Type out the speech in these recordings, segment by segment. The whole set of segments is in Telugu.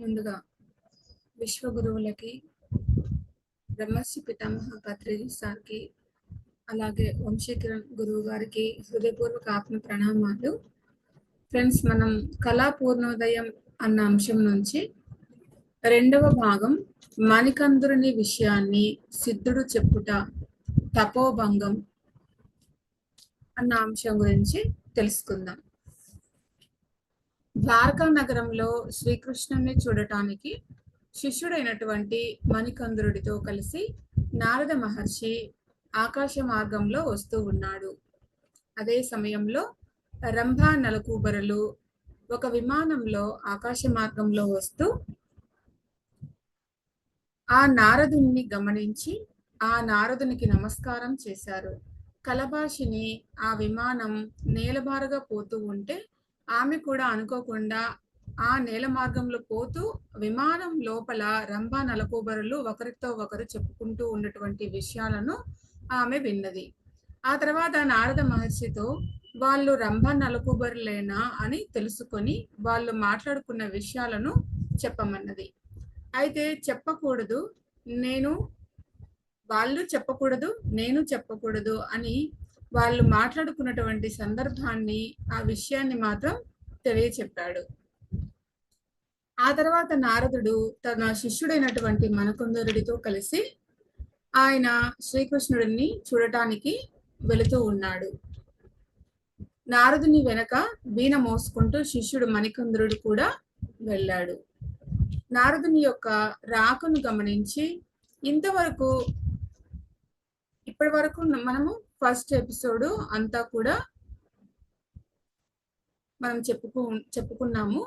ముందుగా విశ్వగురువులకి, బ్రహ్మశ్రీ పితామహ పత్రిజీ సార్కి, అలాగే వంశీకిరణ్ గురువు గారికి హృదయపూర్వక ఆత్మ ప్రణామాలు. ఫ్రెండ్స్, మనం కళా పూర్ణోదయం అన్న అంశం నుంచి రెండవ భాగం మణికందుని విషయాన్ని సిద్ధుడు చెప్పుట తపోభంగం అన్న అంశం గురించి తెలుసుకుందాం. ద్వారకా నగరంలో శ్రీకృష్ణుని చూడటానికి శిష్యుడైనటువంటి మణికందుడితో కలిసి నారద మహర్షి ఆకాశ మార్గంలో వస్తూ ఉన్నాడు. అదే సమయంలో రంభా నలకూబరులు ఒక విమానంలో ఆకాశ మార్గంలో వస్తూ ఆ నారదుని గమనించి ఆ నారదునికి నమస్కారం చేశారు. కలభాషిని ఆ విమానం నేలబారుగా పోతూ ఉంటే ఆమె కూడా అనుకోకుండా ఆ నేల మార్గంలో పోతూ విమానం లోపల రంభా నలకూబరులు ఒకరితో ఒకరు చెప్పుకుంటూ ఉన్నటువంటి విషయాలను ఆమె విన్నది. ఆ తర్వాత నారద మహర్షితో వాళ్ళు రంభా నలకూబరులేనా అని తెలుసుకొని వాళ్ళు మాట్లాడుకున్న విషయాలను చెప్పమన్నది. అయితే చెప్పకూడదు, వాళ్ళు చెప్పకూడదు, నేను చెప్పకూడదు అని వాళ్ళు మాట్లాడుకున్నటువంటి సందర్భాన్ని, ఆ విషయాన్ని మాత్రం తెలియచెప్పాడు. ఆ తర్వాత నారదుడు తన శిష్యుడైనటువంటి మణికందుడితో కలిసి ఆయన శ్రీకృష్ణుడిని చూడటానికి వెళుతూ ఉన్నాడు. నారదుని వెనక వీణ మోసుకుంటూ శిష్యుడు మణికందుడు కూడా వెళ్ళాడు. నారదుని యొక్క రాకను గమనించి ఇప్పటి వరకు మనము ఫస్ట్ ఎపిసోడ్ అంతా కూడా మనం చెప్పుకున్నాము.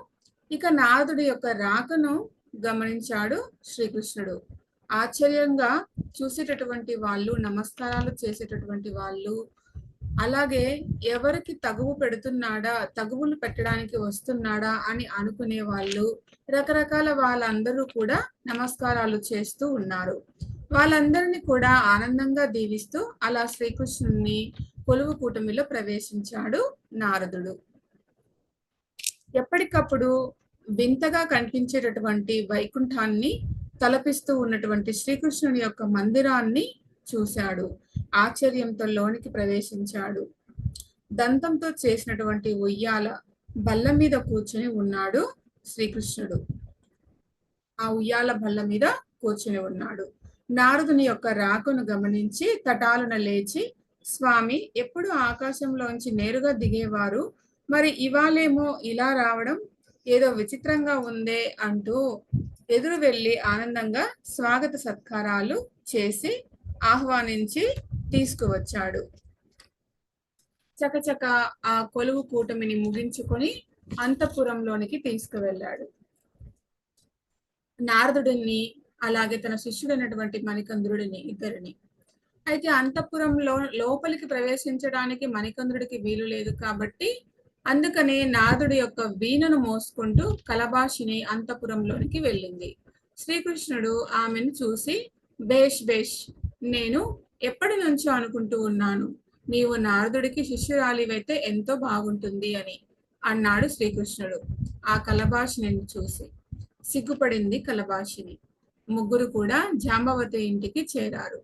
ఇక నారదుడి యొక్క రాకను గమనించాడు శ్రీకృష్ణుడు. ఆశ్చర్యంగా చూసేటటువంటి వాళ్ళు, నమస్కారాలు చేసేటటువంటి వాళ్ళు, అలాగే ఎవరికి తగువులు పెట్టడానికి వస్తున్నాడా అని అనుకునే వాళ్ళు, రకరకాల వాళ్ళందరూ కూడా నమస్కారాలు చేస్తూ ఉన్నారు. వాళ్ళందరినీ కూడా ఆనందంగా దీవిస్తూ అలా శ్రీకృష్ణుని కొలువు కూటమిలో ప్రవేశించాడు నారదుడు. ఎప్పటికప్పుడు వింతగా కనిపించేటటువంటి వైకుంఠాన్ని తలపిస్తూ ఉన్నటువంటి శ్రీకృష్ణుని యొక్క మందిరాన్ని చూశాడు. ఆశ్చర్యంతో లోనికి ప్రవేశించాడు. దంతంతో చేసినటువంటి ఉయ్యాల బల్ల మీద కూర్చుని ఉన్నాడు శ్రీకృష్ణుడు. ఆ ఉయ్యాల బల్ల మీద కూర్చుని ఉన్నాడు. నారదుని యొక్క రాకను గమనించి తటాలున లేచి, స్వామి ఎప్పుడు ఆకాశంలోంచి నేరుగా దిగేవారు, మరి ఇవాళేమో ఇలా రావడం ఏదో విచిత్రంగా ఉందే అంటూ ఎదురు వెళ్ళి ఆనందంగా స్వాగత సత్కారాలు చేసి ఆహ్వానించి తీసుకువచ్చాడు. చకచక ఆ కొలువు కూటమిని ముగించుకొని అంతఃపురంలోనికి తీసుకువెళ్ళాడు. నారదుడిని అలాగే తన శిష్యుడైనటువంటి మణికందుడిని, ఇద్దరిని. అయితే అంతఃపురంలో లోపలికి ప్రవేశించడానికి మణికందుడికి వీలు లేదు కాబట్టి అందుకనే నారదుడి యొక్క వీణను మోసుకుంటూ కలభాషిని అంతఃపురంలోనికి వెళ్ళింది. శ్రీకృష్ణుడు ఆమెను చూసి, బేష్ బేష్, నేను ఎప్పటి నుంచో అనుకుంటూ ఉన్నాను, నీవు నారదుడికి శిష్యురాలివైతే ఎంతో బాగుంటుంది అని అన్నాడు శ్రీకృష్ణుడు ఆ కలభాషిని చూసి. సిగ్గుపడింది కలభాషిని. ముగ్గురు కూడా జాంబవతి ఇంటికి చేరారు.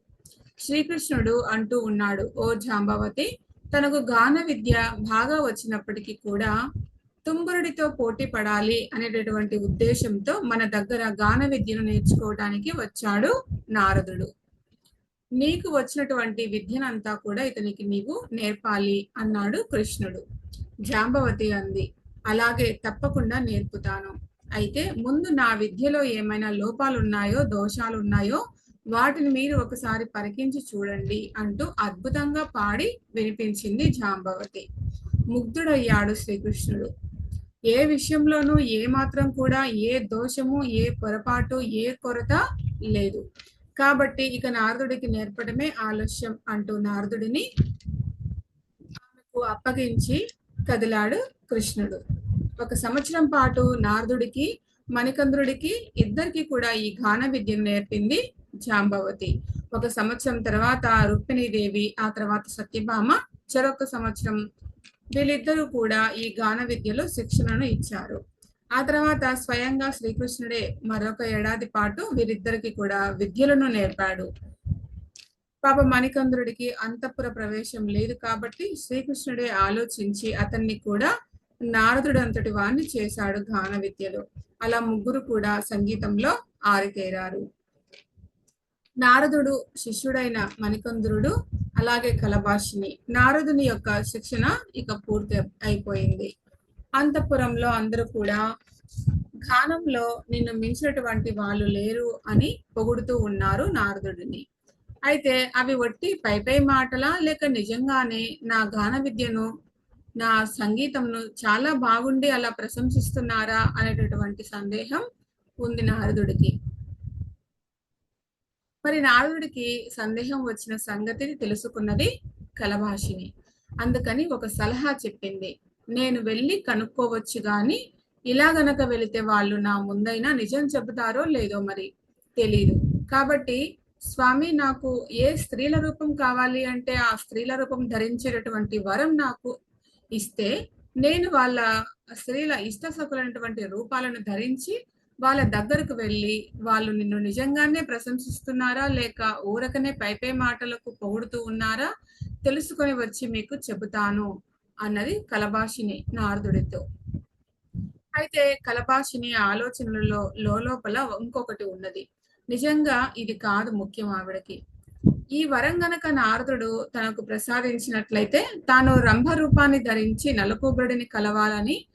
శ్రీకృష్ణుడు అంటూ ఉన్నాడు, ఓ జాంబవతి, తనకు గాన విద్య బాగా వచ్చినప్పటికీ కూడా తుంబురుడితో పోటీ పడాలి అనేటటువంటి ఉద్దేశంతో మన దగ్గర గాన విద్యను నేర్చుకోవడానికి వచ్చాడు నారదుడు. నీకు వచ్చినటువంటి విద్యనంతా కూడా ఇతనికి నీవు నేర్పాలి అన్నాడు కృష్ణుడు. జాంబవతి అంది, అలాగే తప్పకుండా నేర్పుతాను. అయితే ముందు నా విద్యలో ఏమైనా లోపాలున్నాయో, దోషాలున్నాయో వాటిని మీరు ఒకసారి పరికించి చూడండి అంటూ అద్భుతంగా పాడి వినిపించింది జాంబవతి. ముగ్ధుడయ్యాడు శ్రీకృష్ణుడు. ఏ విషయంలోనూ ఏ మాత్రం కూడా ఏ దోషము, ఏ పొరపాటు, ఏ కొరత లేదు. కాబట్టి ఇక నారదుడికి నేర్పడమే ఆలస్యం అంటూ నారదుడిని ఆమెకు అప్పగించి కదిలాడు కృష్ణుడు. 1 సంవత్సరం పాటు నారదుడికి, మణికందుడికి ఇద్దరికి కూడా ఈ గాన విద్యను నేర్పింది జాంబవతి. 1 సంవత్సరం తర్వాత రుక్మిణీదేవి, ఆ తర్వాత సత్యభామ చెరొక సంవత్సరం వీళ్ళిద్దరూ కూడా ఈ గాన విద్యలో శిక్షణను ఇచ్చారు. ఆ తర్వాత స్వయంగా శ్రీకృష్ణుడే మరొక ఏడాది పాటు వీరిద్దరికి కూడా విద్యలను నేర్పాడు. పాప మణికంద్రుడికి అంతఃపుర ప్రవేశం లేదు కాబట్టి శ్రీకృష్ణుడే ఆలోచించి అతన్ని కూడా నారదుడు అంతటి వాణ్ణి చేశాడు గాన విద్యలో. అలా ముగ్గురు కూడా సంగీతంలో ఆరితేరారు. నారదుడు శిష్యుడైన మణికంద్రుడు, అలాగే కలభాషిని. నారదుని యొక్క శిక్షణ ఇక పూర్తి అయిపోయింది. అంతఃపురంలో అందరూ కూడా గానంలో నిన్ను మించినటువంటి వాళ్ళు లేరు అని పొగుడుతూ ఉన్నారు నారదుడిని. అయితే అవి వట్టి పై మాటలా, లేక నిజంగానే నా గాన విద్యను, నా సంగీతంను చాలా బాగుండి అలా ప్రశంసిస్తున్నారా అనేటటువంటి సందేహం ఉంది నారదుడికి. మరి నారదుడికి సందేహం వచ్చిన సంగతిని తెలుసుకున్నది కలభాషిని. అందుకని ఒక సలహా చెప్పింది. నేను వెళ్ళి కనుక్కోవచ్చు గాని ఇలా గనక వెళితే వాళ్ళు నా ముందైనా నిజం చెబుతారో లేదో మరి తెలీదు. కాబట్టి స్వామి, నాకు ఏ స్త్రీల రూపం కావాలి అంటే ఆ స్త్రీల రూపం ధరించేటటువంటి వరం నాకు ఇస్తే నేను వాళ్ళ స్త్రీల ఇష్ట సకులైనటువంటి రూపాలను ధరించి వాళ్ళ దగ్గరకు వెళ్ళి వాళ్ళు నిన్ను నిజంగానే ప్రశంసిస్తున్నారా, లేక ఊరకనే పై మాటలకు పొగుడుతూ ఉన్నారా తెలుసుకొని వచ్చి మీకు చెబుతాను అన్నది కలభాషిని నారదుడితో. అయితే కలభాషిని ఆలోచనలలో లోపల ఇంకొకటి ఉన్నది. నిజంగా ఇది కాదు ముఖ్యం ఆవిడకి. ఈ వరం గనక నారదుడు తనకు ప్రసాదించినట్లయితే తాను రంభ రూపాన్ని ధరించి నలకూబరుడిని కలవాలని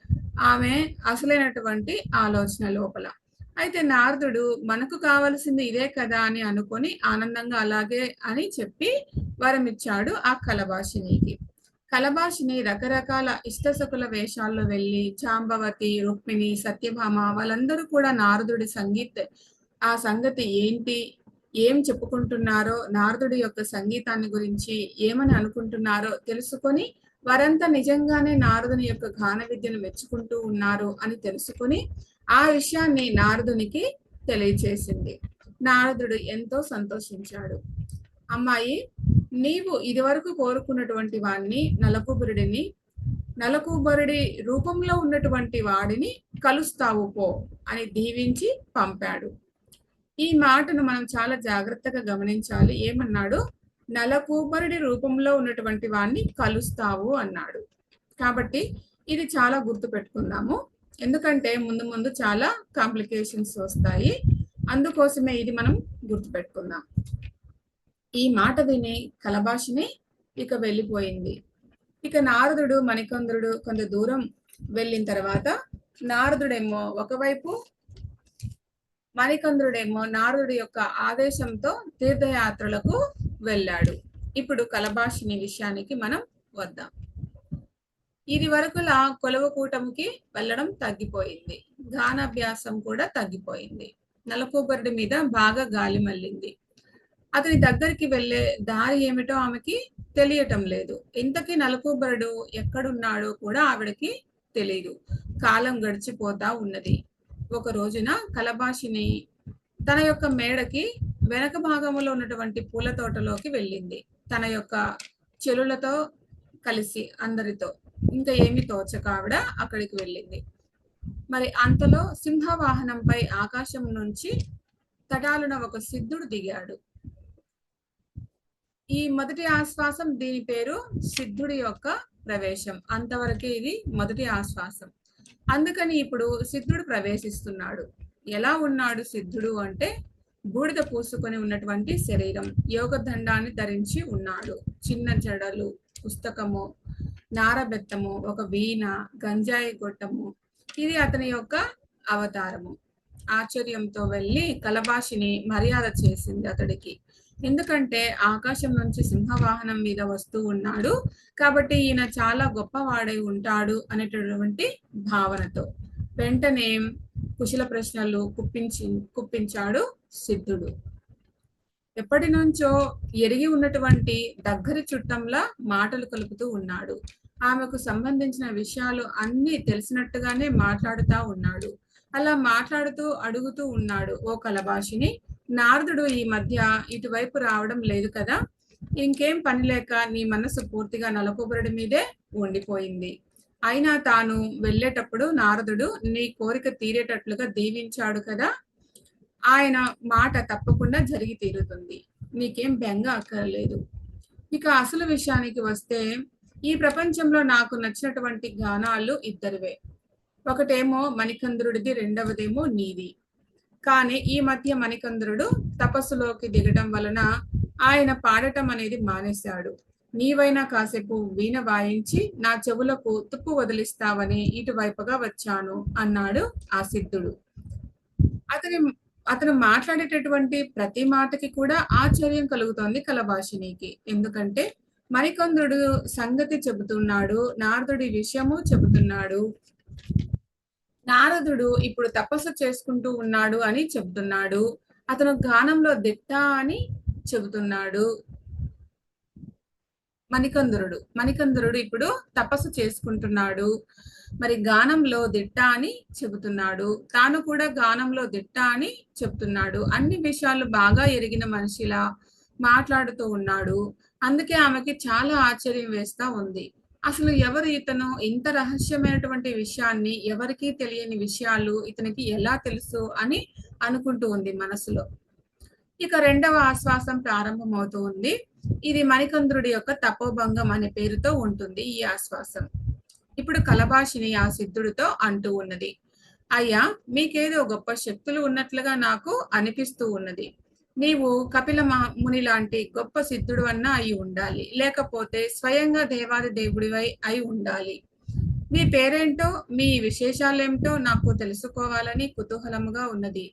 ఆమె అసలైనటువంటి ఆలోచన లోపల. అయితే నారదుడు మనకు కావలసింది ఇదే కదా అని అనుకొని ఆనందంగా అలాగే అని చెప్పి వరం ఇచ్చాడు ఆ కలభాషినికి. కలభాషిని రకరకాల ఇష్టసకుల వేషాల్లో వెళ్ళి జాంబవతి, రుక్మిణి, సత్యభామ వాళ్ళందరూ కూడా నారదుడి ఆ సంగతి ఏంటి, ఏం చెప్పుకుంటున్నారో, నారదుడి యొక్క సంగీతాన్ని గురించి ఏమని అనుకుంటున్నారో తెలుసుకొని వారంతా నిజంగానే నారదుని యొక్క గాన విద్యను మెచ్చుకుంటూ ఉన్నారు అని తెలుసుకొని ఆ విషయాన్ని నారదునికి తెలియచేసింది. నారదుడు ఎంతో సంతోషించాడు. అమ్మాయి, నీవు ఇదివరకు కోరుకున్నటువంటి వాణ్ణి నలకూబరుడిని, నలకూబరుడి రూపంలో ఉన్నటువంటి వాడిని కలుస్తావు పో అని దీవించి పంపాడు. ఈ మాటను మనం చాలా జాగ్రత్తగా గమనించాలి. ఏమన్నాడు? నలకూబరుడి రూపంలో ఉన్నటువంటి వాణ్ణి కలుస్తావు అన్నాడు. కాబట్టి ఇది చాలా గుర్తు పెట్టుకుందాము. ఎందుకంటే ముందు ముందు చాలా కాంప్లికేషన్స్ వస్తాయి. అందుకోసమే ఇది మనం గుర్తు పెట్టుకుందాం. ఈ మాట విని కలభాషిని ఇక వెళ్ళిపోయింది. ఇక నారదుడు, మణికంద్రుడు కొంత దూరం వెళ్ళిన తర్వాత నారదుడేమో ఒకవైపు, మణికంద్రుడేమో నారదుడి యొక్క ఆదేశంతో తీర్థయాత్రలకు వెళ్ళాడు. ఇప్పుడు కలభాషిని విషయానికి మనం వద్దాం. ఇది వరకులా కొలవకూటముకి వెళ్ళడం తగ్గిపోయింది. గానాభ్యాసం కూడా తగ్గిపోయింది. నలకూబరుడి మీద బాగా గాలి మళ్ళింది. అతని దగ్గరికి వెళ్ళే దారి ఏమిటో ఆమెకి తెలియటం లేదు. ఇంతకీ నలకూబరుడు ఎక్కడున్నాడో కూడా ఆవిడకి తెలియదు. కాలం గడిచిపోతా ఉన్నది. ఒక రోజున కలభాషిని తన యొక్క మేడకి వెనక భాగంలో ఉన్నటువంటి పూల తోటలోకి వెళ్ళింది. తన యొక్క చెలులతో కలిసి అందరితో. ఇంకా ఏమి తోచక ఆవిడ అక్కడికి వెళ్ళింది. మరి అంతలో సింహవాహనంపై ఆకాశం నుంచి తటాలున ఒక సిద్ధుడు దిగాడు. ఈ మొదటి ఆశ్వాసం, దీని పేరు సిద్ధుడి యొక్క ప్రవేశం. అంతవరకే ఇది మొదటి ఆశ్వాసం. అందుకని ఇప్పుడు సిద్ధుడు ప్రవేశిస్తున్నాడు. ఎలా ఉన్నాడు సిద్ధుడు అంటే, బూడిద పూసుకొని ఉన్నటువంటి శరీరం, యోగదండాన్ని ధరించి ఉన్నాడు. చిన్న జడలు, పుస్తకము, నారబెత్తము, ఒక వీణ, గంజాయి గొట్టము. ఇది అతని యొక్క అవతారము. ఆశ్చర్యంతో వెళ్ళి కలభాషిని మర్యాద చేసింది అతడికి. ఎందుకంటే ఆకాశం నుంచి సింహవాహనం మీద వస్తూ ఉన్నాడు కాబట్టి ఈయన చాలా గొప్పవాడై ఉంటాడు అనేటటువంటి భావనతో వెంటనే కుశల ప్రశ్నలు కుప్పించాడు సిద్ధుడు. ఎప్పటి నుంచో ఎరిగి ఉన్నటువంటి దగ్గరి చుట్టంలా మాటలు కలుపుతూ ఉన్నాడు. ఆమెకు సంబంధించిన విషయాలు అన్ని తెలిసినట్టుగానే మాట్లాడుతూ ఉన్నాడు. అలా మాట్లాడుతూ అడుగుతూ ఉన్నాడు, ఓ కలభాషిని, నారదుడు ఈ మధ్య ఇటువైపు రావడం లేదు కదా? ఇంకేం పని లేక నీ మనసు పూర్తిగా నలకూబరుడి మీదే ఉండిపోయింది. అయినా తాను వెళ్ళేటప్పుడు నారదుడు నీ కోరిక తీరేటట్లుగా దీవించాడు కదా, ఆయన మాట తప్పకుండా జరిగి తీరుతుంది, నీకేం బెంగ అక్కర్లేదు. ఇక అసలు విషయానికి వస్తే, ఈ ప్రపంచంలో నాకు నచ్చినటువంటి గానాలు ఇద్దరివే. ఒకటేమో మణికంద్రుడిది, రెండవదేమో నీది. కానీ ఈ మధ్య మణికంద్రుడు తపస్సులోకి దిగడం వలన ఆయన పాడటం అనేది మానేశాడు. నీవైనా కాసేపు వీణ వాయించి నా చెవులకు తుప్పు వదిలిస్తావని ఇటువైపుగా వచ్చాను అన్నాడు ఆ సిద్ధుడు. అతని అతను మాట్లాడేటటువంటి ప్రతి మాటకి కూడా ఆశ్చర్యం కలుగుతోంది కలభాషినికి. ఎందుకంటే మణికంద్రుడు సంగతి చెబుతున్నాడు, నారదుడి విషయము చెబుతున్నాడు. నారదుడు ఇప్పుడు తపస్సు చేసుకుంటూ ఉన్నాడు అని చెబుతున్నాడు. అతను గానంలో దిట్ట అని చెబుతున్నాడు. మణికంద్రుడు ఇప్పుడు తపస్సు చేసుకుంటున్నాడు. మరి గానంలో దిట్ట అని చెబుతున్నాడు. తాను కూడా గానంలో దిట్ట అని చెప్తున్నాడు. అన్ని విషయాలు బాగా ఎరిగిన మనిషిలా మాట్లాడుతూ ఉన్నాడు. అందుకే ఆమెకి చాలా ఆశ్చర్యం వేస్తా ఉంది. అసలు ఎవరు ఇతను? ఇంత రహస్యమైనటువంటి విషయాన్ని, ఎవరికీ తెలియని విషయాలు ఇతనికి ఎలా తెలుసు అని అనుకుంటూ ఉంది మనసులో. ఇక రెండవ ఆశ్వాసం ప్రారంభమవుతూ ఉంది. ఇది మణికంద్రుడి యొక్క తపోభంగం అనే పేరుతో ఉంటుంది ఈ ఆశ్వాసం. ఇప్పుడు కలభాషిని ఆ సిద్ధుడితో అంటూ ఉన్నది, అయ్యా, మీకేదో గొప్ప శక్తులు ఉన్నట్లుగా నాకు అనిపిస్తూ ఉన్నది. నీవు కపిల ముని లాంటి గొప్ప సిద్ధుడు అన్నా అయి ఉండాలి, లేకపోతే స్వయంగా దేవాది దేవుడివై అయి ఉండాలి. మీ పేరేంటో, మీ విశేషాలేమిటో నాకు తెలుసుకోవాలని కుతూహలముగా ఉన్నది,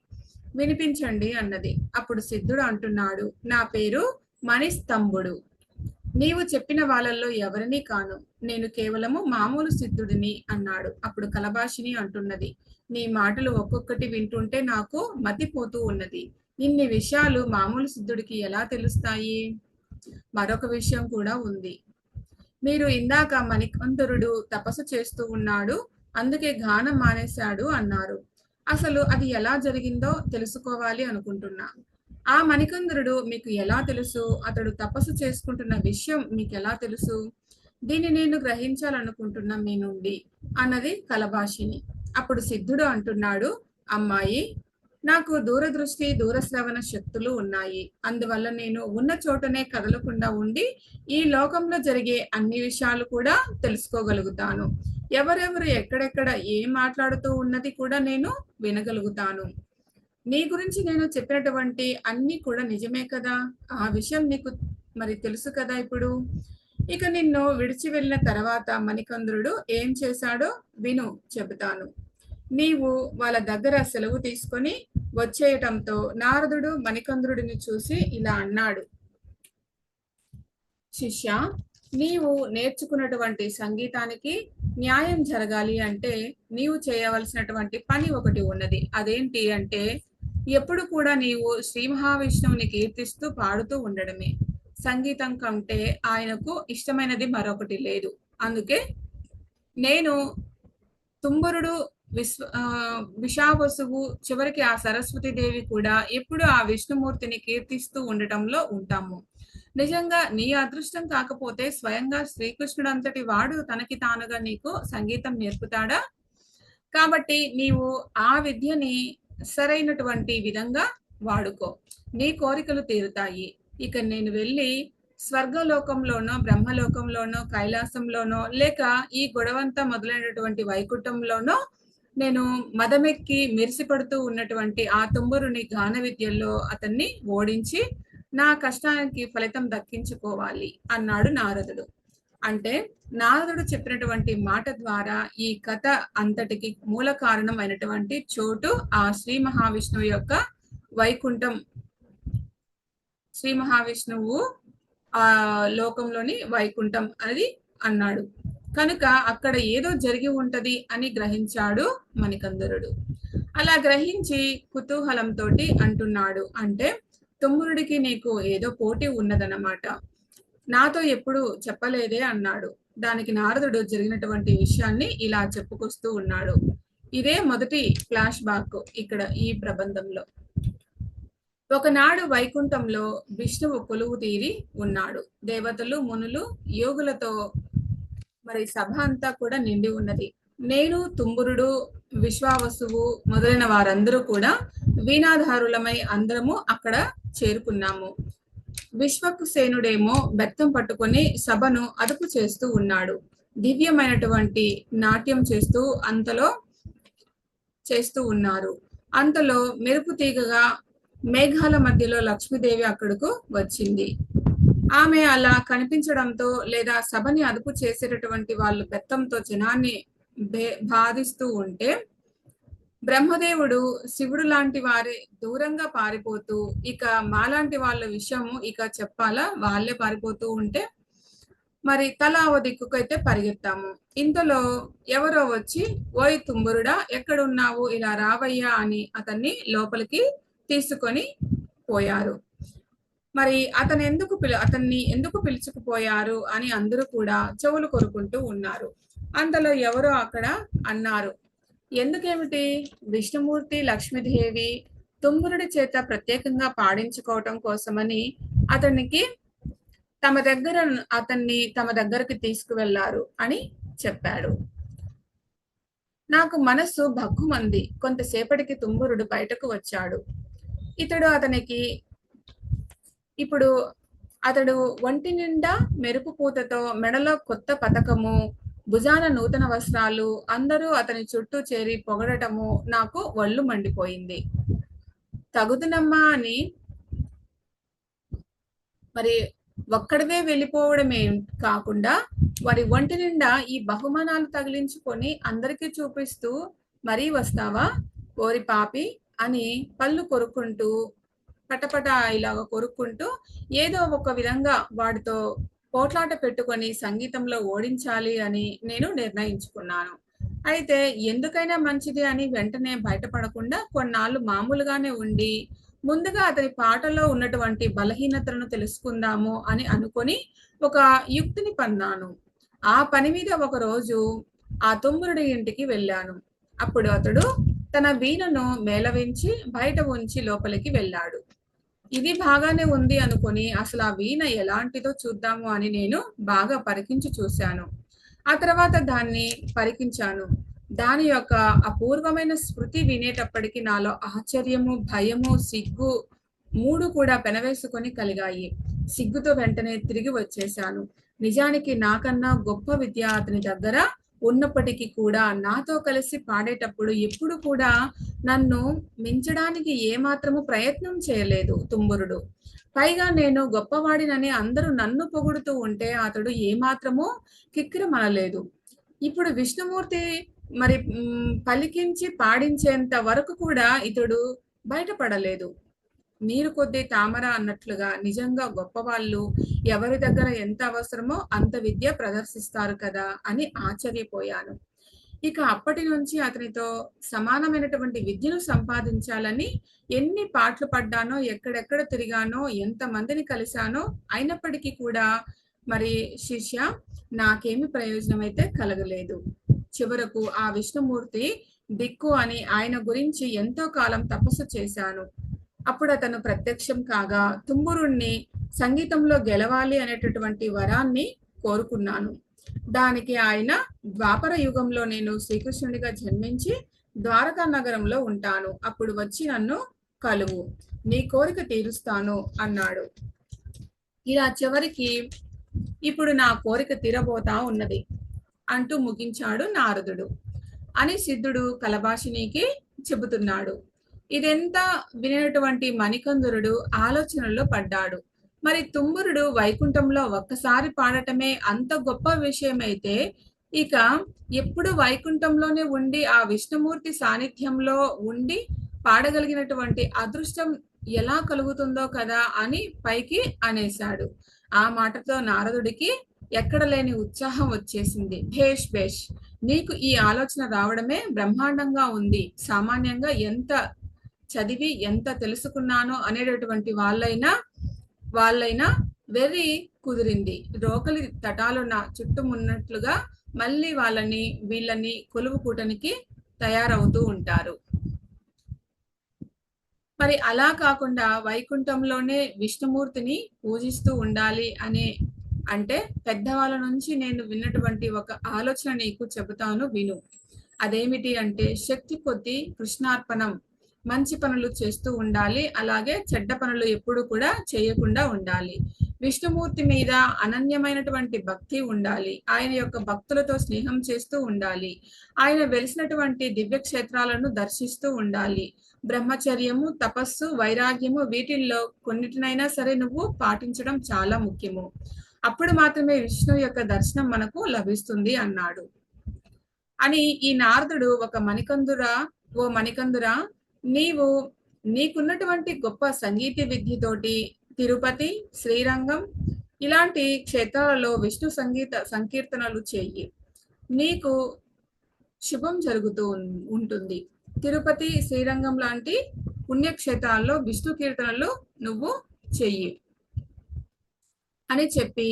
వినిపించండి అన్నది. అప్పుడు సిద్ధుడు అంటున్నాడు, నా పేరు మణిస్తంభుడు. నీవు చెప్పిన వాళ్ళల్లో ఎవరిని కాను, నేను కేవలము మామూలు సిద్ధుడిని అన్నాడు. అప్పుడు కలభాషిని అంటున్నది, నీ మాటలు ఒక్కొక్కటి వింటుంటే నాకు మతిపోతూ ఉన్నది. ఇన్ని విషయాలు మామూలు సిద్ధుడికి ఎలా తెలుస్తాయి? మరొక విషయం కూడా ఉంది. మీరు ఇందాక మణికంద్రుడు తపస్సు చేస్తూ ఉన్నాడు, అందుకే గానం మానేశాడు అన్నారు. అసలు అది ఎలా జరిగిందో తెలుసుకోవాలి అనుకుంటున్నా. ఆ మణికంద్రుడు మీకు ఎలా తెలుసు? అతడు తపస్సు చేసుకుంటున్న విషయం మీకు ఎలా తెలుసు? దీన్ని నేను గ్రహించాలనుకుంటున్నా మీ నుండి అన్నది కలభాషిని. అప్పుడు సిద్ధుడు అంటున్నాడు, అమ్మాయి, నాకు దూరదృష్టి, దూరశ్రవణ శక్తులు ఉన్నాయి. అందువల్ల నేను ఉన్న చోటనే కదలకుండా ఉండి ఈ లోకంలో జరిగే అన్ని విషయాలు కూడా తెలుసుకోగలుగుతాను. ఎవరెవరు ఎక్కడెక్కడ ఏం మాట్లాడుతూ ఉన్నది కూడా నేను వినగలుగుతాను. నీ గురించి నేను చెప్పినటువంటి అన్ని కూడా నిజమే కదా, ఆ విషయం నీకు మరి తెలుసు కదా. ఇప్పుడు ఇక నిన్ను విడిచి వెళ్ళిన తర్వాత మణికంద్రుడు ఏం చేశాడో విను, చెబుతాను. నీవు వాళ్ళ దగ్గర సెలవు తీసుకొని వచ్చేయటంతో నారదుడు మణికంద్రుడిని చూసి ఇలా అన్నాడు, శిష్య, నీవు నేర్చుకున్నటువంటి సంగీతానికి న్యాయం జరగాలి అంటే నీవు చేయవలసినటువంటి పని ఒకటి ఉన్నది. అదేంటి అంటే ఎప్పుడు కూడా నీవు శ్రీ మహావిష్ణువుని కీర్తిస్తూ పాడుతూ ఉండడమే. సంగీతం కంటే ఆయనకు ఇష్టమైనది మరొకటి లేదు. అందుకే నేను తుంబురుడు, విషావసువు, చివరికి ఆ సరస్వతీదేవి కూడా ఎప్పుడు ఆ విష్ణుమూర్తిని కీర్తిస్తూ ఉండటంలో ఉంటాము. నిజంగా నీ అదృష్టం కాకపోతే స్వయంగా శ్రీకృష్ణుడు అంతటి వాడు తనకి తానుగా నీకు సంగీతం నేర్పుతాడా? కాబట్టి నీవు ఆ విద్యని సరైనటువంటి విధంగా వాడుకో, నీ కోరికలు తీరుతాయి. ఇక నేను వెళ్ళి స్వర్గలోకంలోనో, బ్రహ్మలోకంలోనో, కైలాసంలోనో, లేక ఈ గొడవంతా మొదలైనటువంటి వైకుంఠంలోనో నేను మదమెక్కి మెరిసిపడుతూ ఉన్నటువంటి ఆ తుంబురుని గాన విద్యల్లో అతన్ని ఓడించి నా కష్టానికి ఫలితం దక్కించుకోవాలి అన్నాడు నారదుడు. అంటే నారదుడు చెప్పినటువంటి మాట ద్వారా ఈ కథ అంతటికి మూల కారణం అయినటువంటి చోటు ఆ శ్రీ మహావిష్ణువు యొక్క వైకుంఠం. శ్రీ మహావిష్ణువు ఆ లోకంలోని వైకుంఠం అది అన్నాడు కనుక అక్కడ ఏదో జరిగి ఉంటది అని గ్రహించాడు మణికందరుడు. అలా గ్రహించి కుతూహలంతో అంటున్నాడు, అంటే తుమ్మురుడికి నీకు ఏదో పోటీ ఉన్నదన్నమాట, నాతో ఎప్పుడు చెప్పలేదే అన్నాడు. దానికి నారదుడు జరిగినటువంటి విషయాన్ని ఇలా చెప్పుకొస్తూ ఉన్నాడు. ఇదే మొదటి ఫ్లాష్ బ్యాక్ ఇక్కడ ఈ ప్రబంధంలో. ఒకనాడు వైకుంఠంలో విష్ణువు కొలువు తీరి ఉన్నాడు. దేవతలు, మునులు, యోగులతో మరి సభ అంతా కూడా నిండి ఉన్నది. నేను, తుంబురుడు, విశ్వావసువు మొదలైన వారందరూ కూడా వీణాధారులమై అందరము అక్కడ చేరుకున్నాము. విశ్వక్సేనుడేమో బెత్తం పట్టుకొని సభను అదుపు చేస్తూ ఉన్నాడు. దివ్యమైనటువంటి నాట్యం చేస్తూ ఉన్నారు. అంతలో మెరుపు తీగగా మేఘాల మధ్యలో లక్ష్మీదేవి అక్కడకు వచ్చింది. ఆమె అలా కనిపించడంతో, లేదా సభని అదుపు చేసేటటువంటి వాళ్ళు బెత్తంతో జనాన్ని బాధిస్తూ ఉంటే, బ్రహ్మదేవుడు శివుడు లాంటి వారి దూరంగా పారిపోతూ, ఇక మాలాంటి వాళ్ళ విషయము ఇక చెప్పాలా, వాళ్ళే పారిపోతూ ఉంటే మరి తల ఓ దిక్కుకైతే పరిగెత్తాము. ఇంతలో ఎవరో వచ్చి, ఓయ్ తుంబురుడా ఎక్కడున్నావు, ఇలా రావయ్యా అని అతన్ని లోపలికి తీసుకొని పోయారు. మరి అతన్ని ఎందుకు పిలుచుకుపోయారు అని అందరూ కూడా చెవులు కొరుకుంటూ ఉన్నారు. అంతలో ఎవరో అక్కడ అన్నారు, ఎందుకేమిటి, విష్ణుమూర్తి లక్ష్మీదేవి తుంబురుడి చేత ప్రత్యేకంగా పాడించుకోవటం కోసమని అతన్ని తమ దగ్గరికి తీసుకువెళ్లారు అని చెప్పాడు. నాకు మనస్సు భగ్గుమంది. కొంతసేపటికి తుంబురుడు బయటకు వచ్చాడు. ఇప్పుడు అతడు ఒంటి నిండా మెరుపు పూతతో, మెడలో కొత్త పతకము, భుజాన నూతన వస్త్రాలు, అందరూ అతని చుట్టూ చేరి పొగడటము నాకు ఒళ్ళు మండిపోయింది. తగుదునమ్మా అని మరి ఒక్కడివే వెళ్ళిపోవడమే కాకుండా వారి ఒంటి నిండా ఈ బహుమానాలు తగిలించుకొని అందరికీ చూపిస్తూ, మరీ వస్తావా ఓరి పాపి అని పళ్ళు కొరుక్కుంటూ, పటపట ఇలాగ కొరుక్కుంటూ ఏదో ఒక విధంగా వాడితో పోట్లాట పెట్టుకొని సంగీతంలో ఓడించాలి అని నేను నిర్ణయించుకున్నాను. అయితే ఎందుకైనా మంచిది అని వెంటనే బయటపడకుండా కొన్నాళ్ళు మామూలుగానే ఉండి, ముందుగా అతని పాటలో ఉన్నటువంటి బలహీనతలను తెలుసుకుందాము అని అనుకొని ఒక యుక్తిని పన్నాను. ఆ పని మీద ఒకరోజు ఆ తుంబురుడి ఇంటికి వెళ్ళాను. అప్పుడు అతడు తన వీణను మేళవించి బయట ఉంచి లోపలికి వెళ్ళాడు. ఇది బాగానే ఉంది అనుకొని అసలు ఆ వీణ ఎలాంటిదో చూద్దాము అని నేను బాగా పరికించి చూశాను. ఆ తర్వాత దాన్ని పరికించాను. దాని యొక్క అపూర్వమైన స్మృతి వినేటప్పటికి నాలో ఆశ్చర్యము, భయము, సిగ్గు మూడు కూడా పెనవేసుకొని కలిగాయి. సిగ్గుతో వెంటనే తిరిగి వచ్చేశాను. నిజానికి నాకన్నా గొప్ప విద్య అతని దగ్గర ఉన్నప్పటికీ కూడా నాతో కలిసి పాడేటప్పుడు ఎప్పుడు కూడా నన్ను మించడానికి ఏమాత్రము ప్రయత్నం చేయలేదు తుంబురుడు. పైగా నేను గొప్పవాడినని అందరూ నన్ను పొగుడుతూ ఉంటే అతడు ఏమాత్రమూ కిక్కిరిమనలేదు. ఇప్పుడు విష్ణుమూర్తి మరి పలికించి పాడించేంత వరకు కూడా ఇతడు బయటపడలేదు. నీరు కొద్దీ తామర అన్నట్లుగా నిజంగా గొప్పవాళ్ళు ఎవరి దగ్గర ఎంత అవసరమో అంత విద్య ప్రదర్శిస్తారు కదా అని ఆశ్చర్యపోయాను. ఇక అప్పటి నుంచి అతనితో సమానమైనటువంటి విద్యను సంపాదించాలని ఎన్ని పాటలు పడ్డానో, ఎక్కడెక్కడ తిరిగానో, ఎంతమందిని కలిశానో, అయినప్పటికీ కూడా మరి శిష్య నాకేమి ప్రయోజనం అయితే కలగలేదు. చివరకు ఆ విష్ణుమూర్తి దిక్కు అని ఆయన గురించి ఎంతో కాలం తపస్సు చేశాను. అప్పుడు అతను ప్రత్యక్షం కాగా తుంబురుణ్ణి సంగీతంలో గెలవాలి అనేటటువంటి వరాన్ని కోరుకున్నాను. దానికి ఆయన ద్వాపర యుగంలో నేను శ్రీకృష్ణుడిగా జన్మించి ద్వారకా నగరంలో ఉంటాను, అప్పుడు వచ్చి నన్ను కలువు, నీ కోరిక తీరుస్తాను అన్నాడు. ఇలా చివరికి ఇప్పుడు నా కోరిక తీరబోతా ఉన్నది అంటూ ముగించాడు నారదుడు అని సిద్ధుడు కలభాషినికి చెబుతున్నాడు. ఇదంతా వినేటువంటి మణికందురుడు ఆలోచనలో పడ్డాడు. మరి తుంబురుడు వైకుంఠంలో ఒక్కసారి పాడటమే అంత గొప్ప విషయమైతే, ఇక ఎప్పుడు వైకుంఠంలోనే ఉండి ఆ విష్ణుమూర్తి సాన్నిధ్యంలో ఉండి పాడగలిగినటువంటి అదృష్టం ఎలా కలుగుతుందో కదా అని పైకి అనేశాడు. ఆ మాటతో నారదుడికి ఎక్కడ లేని ఉత్సాహం వచ్చేసింది. భేష్ భేష్, నీకు ఈ ఆలోచన రావడమే బ్రహ్మాండంగా ఉంది. సామాన్యంగా ఎంత చదివి ఎంత తెలుసుకున్నానో అనేటటువంటి వాళ్ళైనా వెర్రి కుదిరింది. రోకలి తటాలు నా చుట్టుమున్నట్లుగా మళ్ళీ వీళ్ళని కొలువు కూటనికి తయారవుతూ ఉంటారు. మరి అలా కాకుండా వైకుంఠంలోనే విష్ణుమూర్తిని పూజిస్తూ ఉండాలి అనే అంటే పెద్దవాళ్ళ నుంచి నేను విన్నటువంటి ఒక ఆలోచన నీకు చెబుతాను విను. అదేమిటి అంటే శక్తి కొద్దీ కృష్ణార్పణం, మంచి పనులు చేస్తూ ఉండాలి. అలాగే చెడ్డ పనులు ఎప్పుడు కూడా చేయకుండా ఉండాలి. విష్ణుమూర్తి మీద అనన్యమైనటువంటి భక్తి ఉండాలి. ఆయన యొక్క భక్తులతో స్నేహం చేస్తూ ఉండాలి. ఆయన వెలిసినటువంటి దివ్య క్షేత్రాలను దర్శిస్తూ ఉండాలి. బ్రహ్మచర్యము, తపస్సు, వైరాగ్యము వీటిల్లో కొన్నిటినైనా సరే నువ్వు పాటించడం చాలా ముఖ్యము. అప్పుడు మాత్రమే విష్ణు యొక్క దర్శనం మనకు లభిస్తుంది అన్నాడు. అని ఈ నారదుడు ఒక మణికందురా, ఓ మణికందురా, నీవు నీకున్నటువంటి గొప్ప సంగీత విద్యతోటి తిరుపతి, శ్రీరంగం ఇలాంటి క్షేత్రాలలో విష్ణు సంగీత సంకీర్తనలు చెయ్యి. నీకు శుభం జరుగుతూ ఉంటుంది. తిరుపతి, శ్రీరంగం లాంటి పుణ్యక్షేత్రాల్లో విష్ణు కీర్తనలు నువ్వు చెయ్యి అని చెప్పి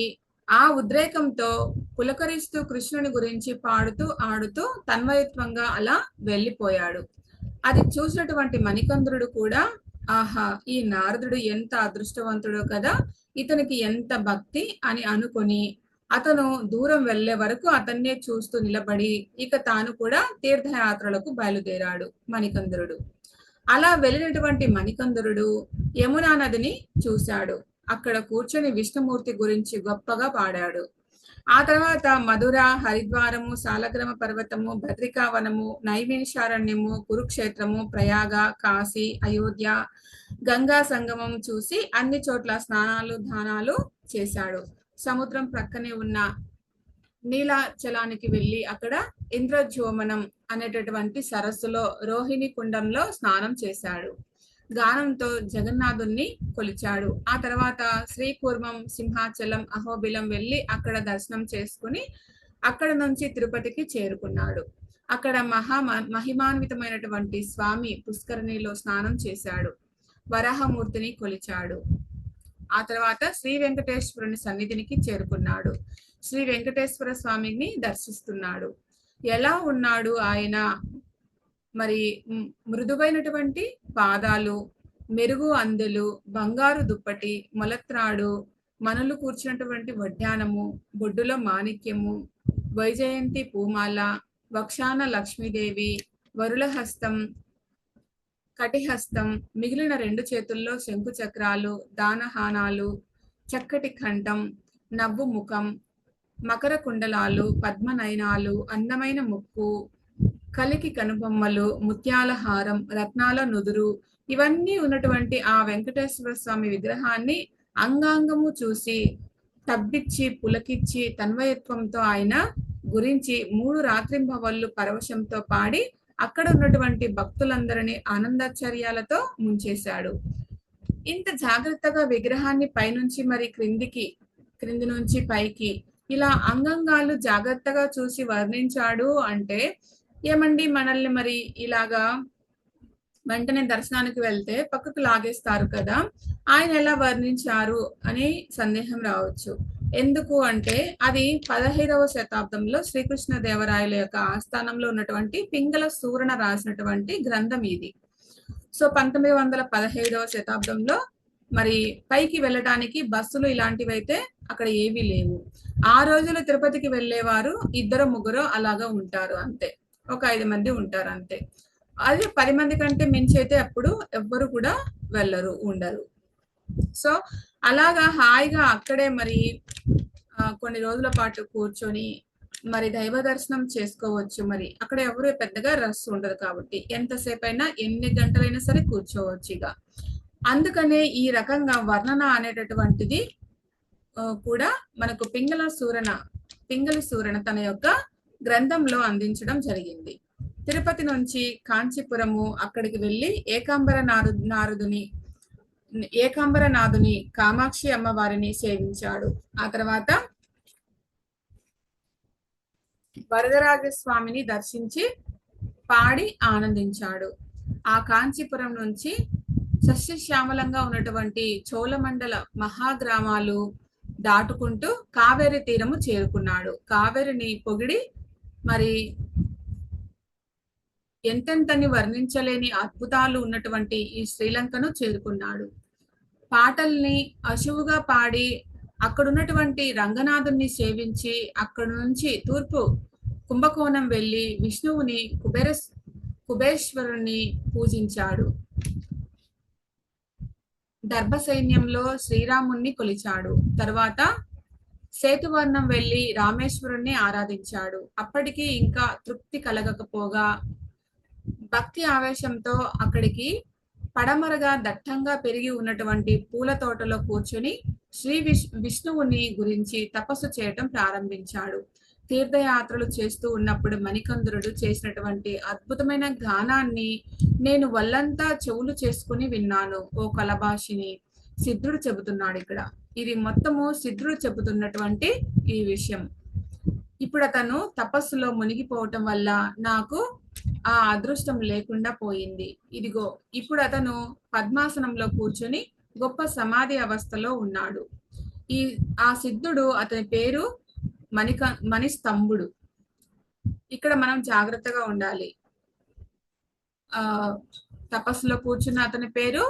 ఆ ఉద్రేకంతో పులకరిస్తూ కృష్ణుని గురించి పాడుతూ ఆడుతూ తన్మయత్వంగా అలా వెళ్ళిపోయాడు. అది చూసినటువంటి మణికందుడు కూడా ఆహా, ఈ నారదుడు ఎంత అదృష్టవంతుడో కదా, ఇతనికి ఎంత భక్తి అని అనుకొని అతను దూరం వెళ్లే వరకు అతన్నే చూస్తూ నిలబడి ఇక తాను కూడా తీర్థయాత్రలకు బయలుదేరాడు మణికందుడు. అలా వెళ్ళినటువంటి మణికందుడు యమునా నదిని చూశాడు. అక్కడ కూర్చొని విష్ణుమూర్తి గురించి గొప్పగా పాడాడు. ఆ తర్వాత మధుర, హరిద్వారము, సాలగ్రామ పర్వతము, భద్రికావనము, నైమిషారణ్యము, కురుక్షేత్రము, ప్రయాగ, కాశీ, అయోధ్య, గంగా సంగమం చూసి అన్ని చోట్ల స్నానాలు, దానాలు చేశాడు. సముద్రం ప్రక్కనే ఉన్న నీలాచలానికి వెళ్ళి అక్కడ ఇంద్రజోమనం అనేటటువంటి సరస్సులో రోహిణి కుండంలో స్నానం చేశాడు. గానంతో జగన్నాథుణ్ణి కొలిచాడు. ఆ తర్వాత శ్రీకూర్మం, సింహాచలం, అహోబిలం వెళ్ళి అక్కడ దర్శనం చేసుకుని అక్కడ నుంచి తిరుపతికి చేరుకున్నాడు. అక్కడ మహిమాన్వితమైనటువంటి స్వామి పుష్కరిణిలో స్నానం చేశాడు. వరాహమూర్తిని కొలిచాడు. ఆ తర్వాత శ్రీ వెంకటేశ్వరుని సన్నిధినికి చేరుకున్నాడు. శ్రీ వెంకటేశ్వర స్వామిని దర్శిస్తున్నాడు. ఎలా ఉన్నాడు ఆయన? మరి మృదువైనటువంటి పాదాలు, మెరుగు అందెలు, బంగారు దుప్పటి, మొలత్రాడు, మనులు కూర్చున్నటువంటి వడ్డానము, బొడ్డులో మాణిక్యము, వైజయంతి పూమాల, వక్షాన లక్ష్మీదేవి, వరులహస్తం, కటిహస్తం, మిగిలిన 2 చేతుల్లో శంకు చక్రాలు, దానహానాలు, చక్కటి కంఠం, నవ్వు ముఖం, మకర కుండలాలు, పద్మనయనాలు, అందమైన ముక్కు, కలికి కనుబొమ్మలు, ముత్యాల హారం, రత్నాల నుదురు ఇవన్నీ ఉన్నటువంటి ఆ వెంకటేశ్వర స్వామి విగ్రహాన్ని అంగాంగము చూసి తబ్బిచ్చి పులకిచ్చి తన్వయత్వంతో ఆయన గురించి 3 రాత్రింబవళ్ళు పరవశంతో పాడి అక్కడ ఉన్నటువంటి భక్తులందరినీ ఆనందాశ్చర్యాలతో ముంచేశాడు. ఇంత జాగ్రత్తగా విగ్రహాన్ని పైనుంచి మరి క్రింది నుంచి పైకి ఇలా అంగంగాలు జాగ్రత్తగా చూసి వర్ణించాడు అంటే ఏమండి, మనల్ని మరి ఇలాగా వెంటనే దర్శనానికి వెళ్తే పక్కకు లాగేస్తారు కదా, ఆయన ఎలా వర్ణించారు అని సందేహం రావచ్చు. ఎందుకు అంటే అది 15వ శతాబ్దంలో శ్రీకృష్ణదేవరాయల యొక్క ఆస్థానంలో ఉన్నటువంటి పింగళ సూరణ రాసినటువంటి గ్రంథం ఇది. సో 1915వ శతాబ్దంలో మరి పైకి వెళ్ళడానికి బస్సులు ఇలాంటివి అయితే అక్కడ ఏవీ లేవు. ఆ రోజుల్లో తిరుపతికి వెళ్ళేవారు 2-3 అలాగా ఉంటారు అంతే, ఒక 5 మంది ఉంటారు అంతే. అది 10 మంది కంటే మించి అయితే అప్పుడు ఎవ్వరు కూడా ఉండరు. సో అలాగా హాయిగా అక్కడే మరి కొన్ని రోజుల పాటు కూర్చొని మరి దైవ దర్శనం చేసుకోవచ్చు. మరి అక్కడ ఎవరు పెద్దగా రష్ ఉండదు కాబట్టి ఎంతసేపు అయినా ఎన్ని గంటలైనా సరే కూర్చోవచ్చు ఇక. అందుకనే ఈ రకంగా వర్ణన అనేటటువంటిది కూడా మనకు పింగళి సూరణ తన యొక్క గ్రంథంలో అందించడం జరిగింది. తిరుపతి నుంచి కాంచీపురము అక్కడికి వెళ్ళి ఏకాంబరనాథుని కామాక్షి అమ్మవారిని సేవించాడు. ఆ తర్వాత వరదరాజ స్వామిని దర్శించి పాడి ఆనందించాడు. ఆ కాంచీపురం నుంచి సస్యశ్యామలంగా ఉన్నటువంటి చోళమండల మహాగ్రామాలు దాటుకుంటూ కావేరి తీరము చేరుకున్నాడు. కావేరిని పొగిడి మరి ఎంతెంతని వర్ణించలేని అద్భుతాలు ఉన్నటువంటి ఈ శ్రీలంకను చేరుకున్నాడు. పాటల్ని అశువుగా పాడి అక్కడున్నటువంటి రంగనాథుని సేవించి అక్కడి నుంచి తూర్పు కుంభకోణం వెళ్ళి విష్ణువుని కుబేశ్వరుని పూజించాడు. దర్భ సైన్యంలో శ్రీరాముణ్ణి కొలిచాడు. తర్వాత సేతువర్ణం వెళ్ళి రామేశ్వరుణ్ణి ఆరాధించాడు. అప్పటికి ఇంకా తృప్తి కలగకపోగా భక్తి ఆవేశంతో అక్కడికి పడమరగా దట్టంగా పెరిగి ఉన్నటువంటి పూల తోటలో కూర్చొని విష్ణువుని గురించి తపస్సు చేయటం ప్రారంభించాడు. తీర్థయాత్రలు చేస్తూ ఉన్నప్పుడు మణికందురుడు చేసినటువంటి అద్భుతమైన గానాన్ని నేను వల్లంతా చెవులు చేసుకుని విన్నాను ఓ కలభాషిని. సిద్ధుడు చెబుతున్నాడు ఇక్కడ. ఇది మొత్తము సిద్ధుడు చెబుతున్నటువంటి ఈ విషయం. ఇప్పుడు అతను తపస్సులో మునిగిపోవటం వల్ల నాకు ఆ అదృష్టం లేకుండా పోయింది. ఇదిగో ఇప్పుడు అతను పద్మాసనంలో కూర్చొని గొప్ప సమాధి అవస్థలో ఉన్నాడు. ఆ సిద్ధుడు అతని పేరు మణిస్తంభుడు. ఇక్కడ మనం జాగ్రత్తగా ఉండాలి. తపస్సులో కూర్చున్న అతని పేరు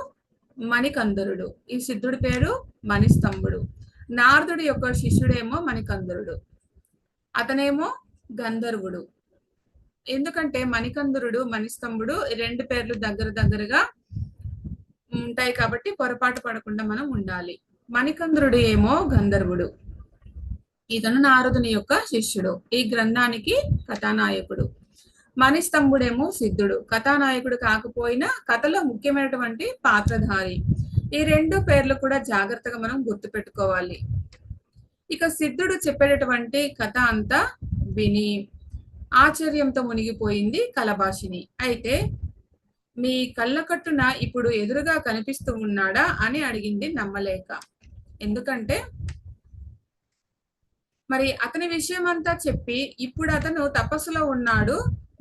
మణికందరుడు, ఈ సిద్ధుడి పేరు మణిస్తంభుడు. నారదుడి యొక్క శిష్యుడేమో మణికందరుడు, అతనేమో గంధర్వుడు. ఎందుకంటే మణికందరుడు మణిస్తంభుడు రెండు పేర్లు దగ్గరగా ఉంటాయి కాబట్టి పొరపాటు పడకుండా మనం ఉండాలి. మణికందరుడు ఏమో గంధర్వుడు, ఇతను నారదుని యొక్క శిష్యుడు, ఈ గ్రంథానికి కథానాయకుడు. మణిస్తంభుడేమో సిద్ధుడు, కథానాయకుడు కాకపోయినా కథలో ముఖ్యమైనటువంటి పాత్రధారి. ఈ రెండు పేర్లు కూడా జాగ్రత్తగా మనం గుర్తుపెట్టుకోవాలి. ఇక సిద్ధుడు చెప్పేటటువంటి కథ అంతా విని ఆశ్చర్యంతో మునిగిపోయింది కలభాషిని. అయితే మీ కళ్ళకట్టున ఇప్పుడు ఎదురుగా కనిపిస్తూ ఉన్నాడా అని అడిగింది నమ్మలేక. ఎందుకంటే మరి అతని విషయం అంతా చెప్పి ఇప్పుడు అతను తపస్సులో ఉన్నాడు,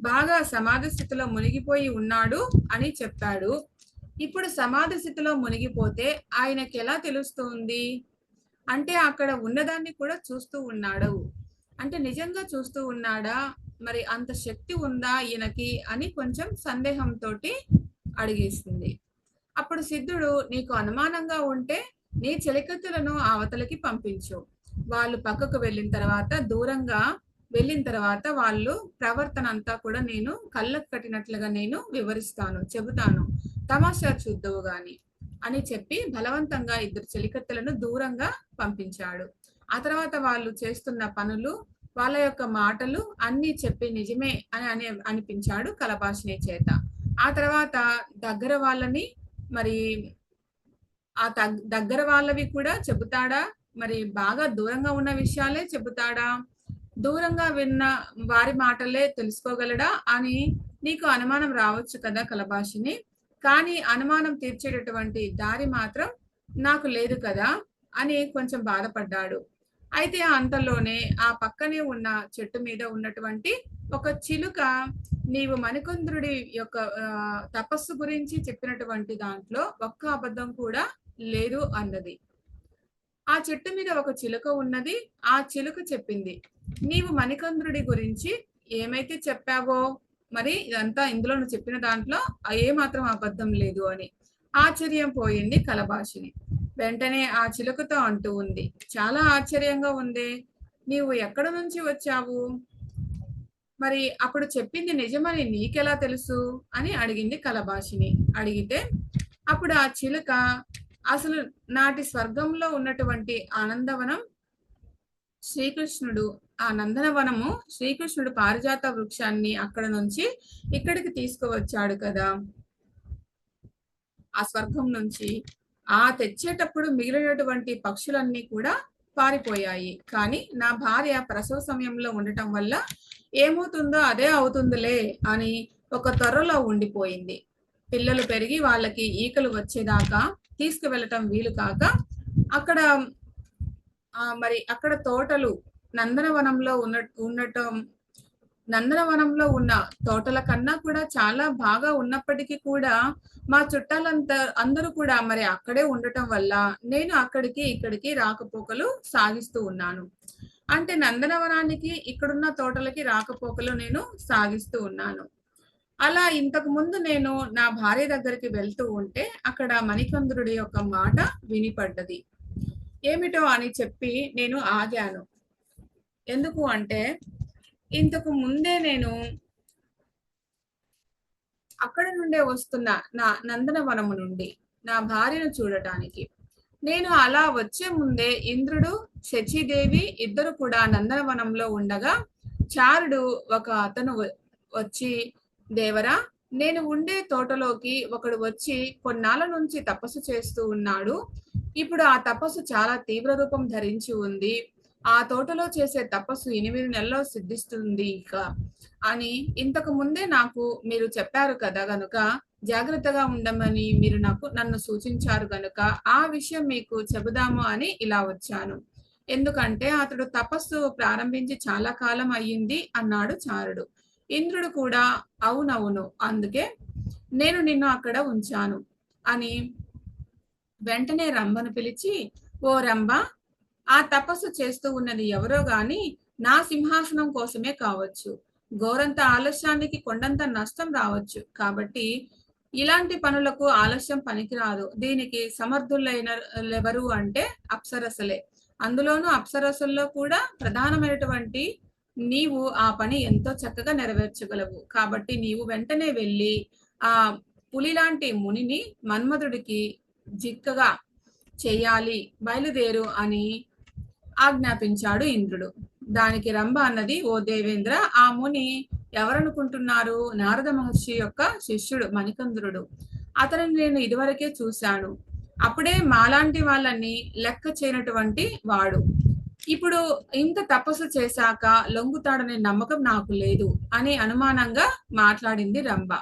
బాగా సమాధి స్థితిలో మునిగిపోయి ఉన్నాడు అని చెప్పాడు. ఇప్పుడు సమాధి స్థితిలో మునిగిపోతే ఆయనకి ఎలా తెలుస్తుంది అంటే అక్కడ ఉన్నదాన్ని కూడా చూస్తూ ఉన్నాడు అంటే నిజంగా చూస్తూ ఉన్నాడా, మరి అంత శక్తి ఉందా ఈయనకి అని కొంచెం సందేహంతో అడిగేస్తుంది. అప్పుడు సిద్ధుడు, నీకు అనుమానంగా ఉంటే నీ చెలికత్తెలను అవతలకి పంపించు. వాళ్ళు పక్కకు దూరంగా వెళ్ళిన తర్వాత వాళ్ళు ప్రవర్తన అంతా కూడా నేను కళ్ళకు కట్టినట్లుగా నేను వివరిస్తాను, చెబుతాను, తమాషా చూద్దువు గాని అని చెప్పి బలవంతంగా ఇద్దరు చెలికత్తెలను దూరంగా పంపించాడు. ఆ తర్వాత వాళ్ళు చేస్తున్న పనులు, వాళ్ళ యొక్క మాటలు అన్ని చెప్పి నిజమే అని అనిపించాడు కలభాషిని చేత. ఆ తర్వాత దగ్గర వాళ్ళని మరి ఆ దగ్గర వాళ్ళవి కూడా చెబుతాడా, మరి బాగా దూరంగా ఉన్న విషయాలే చెబుతాడా, దూరంగా విన్న వారి మాటలే తెలుసుకోగలడా అని నీకు అనుమానం రావచ్చు కదా కలభాషిని, కానీ అనుమానం తీర్చేటటువంటి దారి మాత్రం నాకు లేదు కదా అని కొంచెం బాధపడ్డాడు. అయితే అంతలోనే ఆ పక్కనే ఉన్న చెట్టు మీద ఉన్నటువంటి ఒక చిలుక నీవు మణికంద్రుడి యొక్క తపస్సు గురించి చెప్పినటువంటి దాంట్లో ఒక్క అబద్ధం కూడా లేదు అన్నది. ఆ చెట్టు మీద ఒక చిలుక ఉన్నది. ఆ చిలుక చెప్పింది, నీవు మణికంద్రుడి గురించి ఏమైతే చెప్పావో మరి ఇదంతా ఇందులో నువ్వు చెప్పిన దాంట్లో ఏ మాత్రం అబద్ధం లేదు అని. ఆశ్చర్యం పోయింది కలభాషిని. వెంటనే ఆ చిలుకతో అంటూ ఉంది, చాలా ఆశ్చర్యంగా ఉంది, నీవు ఎక్కడ నుంచి వచ్చావు, మరి అప్పుడు చెప్పింది నిజమని నీకెలా తెలుసు అని అడిగింది కలభాషిని. అడిగితే అప్పుడు ఆ చిలుక, అసలు నాటి స్వర్గంలో ఉన్నటువంటి ఆనందవనం శ్రీకృష్ణుడు, ఆ నందనవనము శ్రీకృష్ణుడు పారిజాత వృక్షాన్ని అక్కడ నుంచి ఇక్కడికి తీసుకువచ్చాడు కదా, ఆ స్వర్గం నుంచి ఆ తెచ్చేటప్పుడు మిగిలినటువంటి పక్షులన్నీ కూడా పారిపోయాయి. కానీ నా భార్య ప్రసవ సమయంలో ఉండటం వల్ల ఏమవుతుందో అదే అవుతుందిలే అని ఒక త్వరలో ఉండిపోయింది. పిల్లలు పెరిగి వాళ్ళకి ఈకలు వచ్చేదాకా తీసుకువెళ్ళటం వీలు కాక అక్కడ మరి అక్కడ తోటలు నందనవనంలో ఉండటం, నందనవనంలో ఉన్న తోటల కన్నా కూడా చాలా బాగా ఉన్నప్పటికీ కూడా మా అందరూ కూడా మరి అక్కడే ఉండటం వల్ల నేను అక్కడికి ఇక్కడికి రాకపోకలు సాగిస్తూ ఉన్నాను. అంటే నందనవనానికి ఇక్కడున్న తోటలకి రాకపోకలు నేను సాగిస్తూ ఉన్నాను. అలా ఇంతకు ముందు నేను నా భార్య దగ్గరికి వెళ్తూ ఉంటే అక్కడ మణికంద్రుడి యొక్క మాట వినిపడ్డది. ఏమిటో అని చెప్పి నేను ఆగాను. ఎందుకు అంటే ఇంతకు ముందే నేను అక్కడ నుండే వస్తున్న నా నందనవనము నుండి నా భార్యను చూడటానికి. నేను అలా వచ్చే ముందే ఇంద్రుడు, శచీదేవి ఇద్దరు కూడా నందనవనంలో ఉండగా చారుడు ఒక అతను వచ్చి, దేవరా, నేను ఉండే తోటలోకి ఒకడు వచ్చి కొన్నాళ్ళ నుంచి తపస్సు చేస్తూ ఉన్నాడు. ఇప్పుడు ఆ తపస్సు చాలా తీవ్ర రూపం ధరించి ఉంది. ఆ తోటలో చేసే తపస్సు 8 నెలల్లో సిద్ధిస్తుంది ఇక అని ఇంతకు ముందే నాకు మీరు చెప్పారు కదా గనుక జాగ్రత్తగా ఉండమని మీరు నన్ను సూచించారు గనుక ఆ విషయం మీకు చెబుదాము అని ఇలా వచ్చాను. ఎందుకంటే అతడు తపస్సు ప్రారంభించి చాలా కాలం అయ్యింది అన్నాడు చారుడు. ఇంద్రుడు కూడా అవునవును, అందుకే నేను నిన్ను అక్కడ ఉంచాను అని వెంటనే రంభను పిలిచి, ఓ రంభ, ఆ తపస్సు చేస్తూ ఉన్నది ఎవరో గాని నా సింహాసనం కోసమే కావచ్చు. గోరంత ఆలస్యానికి కొండంత నష్టం రావచ్చు. కాబట్టి ఇలాంటి పనులకు ఆలస్యం పనికిరాదు. దీనికి సమర్థులైన ఎవరు అంటే అప్సరసలే. అందులోనూ అప్సరసల్లో కూడా ప్రధానమైనటువంటి నీవు ఆ పని ఎంతో చక్కగా నెరవేర్చగలవు. కాబట్టి నీవు వెంటనే వెళ్ళి ఆ పులిలాంటి మునిని మన్మధుడికి జిక్కగా చెయ్యాలి, బయలుదేరు అని ఆజ్ఞాపించాడు ఇంద్రుడు. దానికి రంభ అన్నది, ఓ దేవేంద్ర, ఆ ముని ఎవరనుకుంటున్నారు? నారద మహర్షి యొక్క శిష్యుడు మణికంద్రుడు. అతనిని నేను ఇదివరకే చూశాను. అప్పుడే మాలాంటి వాళ్ళని లెక్క చేయనటువంటి వాడు. ఇప్పుడు ఇంత తపస్సు చేశాక లొంగుతాడనే నమ్మకం నాకు లేదు అని అనుమానంగా మాట్లాడింది రంభ.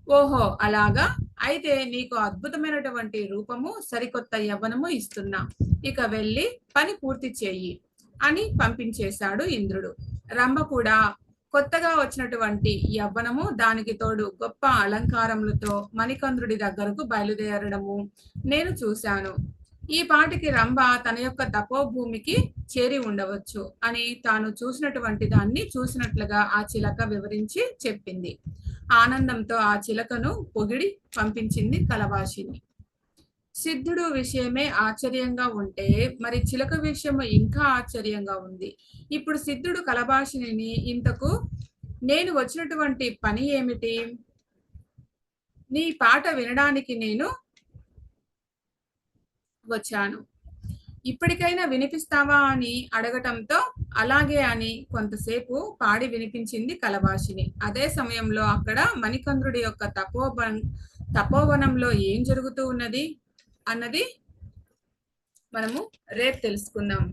ఓహో అలాగా, అయితే నీకు అద్భుతమైనటువంటి రూపము, సరికొత్త యవ్వనము ఇస్తున్నా. ఇక వెళ్ళి పని పూర్తి చెయ్యి అని పంపించేశాడు ఇంద్రుడు. రంభ కూడా కొత్తగా వచ్చినటువంటి యవ్వనము, దానికి తోడు గొప్ప అలంకారములతో మణికంద్రుడి దగ్గరకు బయలుదేరడము నేను చూశాను. ఈ పాటికి రంభ తన యొక్క తపోభూమికి చేరి ఉండవచ్చు అని తాను చూసినటువంటి దాన్ని చూసినట్లుగా ఆ చిలక వివరించి చెప్పింది. ఆనందంతో ఆ చిలకను పొగిడి పంపించింది కలవాషిని. సిద్ధుడు విషయమే ఆశ్చర్యంగా ఉంటే మరి చిలక విషయము ఇంకా ఆశ్చర్యంగా ఉంది. ఇప్పుడు సిద్ధుడు కలభాషిని, ఇంతకు నేను వచ్చినటువంటి పని ఏమిటి? నీ పాట వినడానికి నేను వచ్చాను. ఇప్పటికైనా వినిపిస్తావా అని అడగటంతో అలాగే అని కొంతసేపు పాడి వినిపించింది కలభాషిని. అదే సమయంలో అక్కడ మణికంద్రుడి యొక్క తపోవనంలో ఏం జరుగుతూ ఉన్నది అన్నది మనము రేపు తెలుసుకుందాం.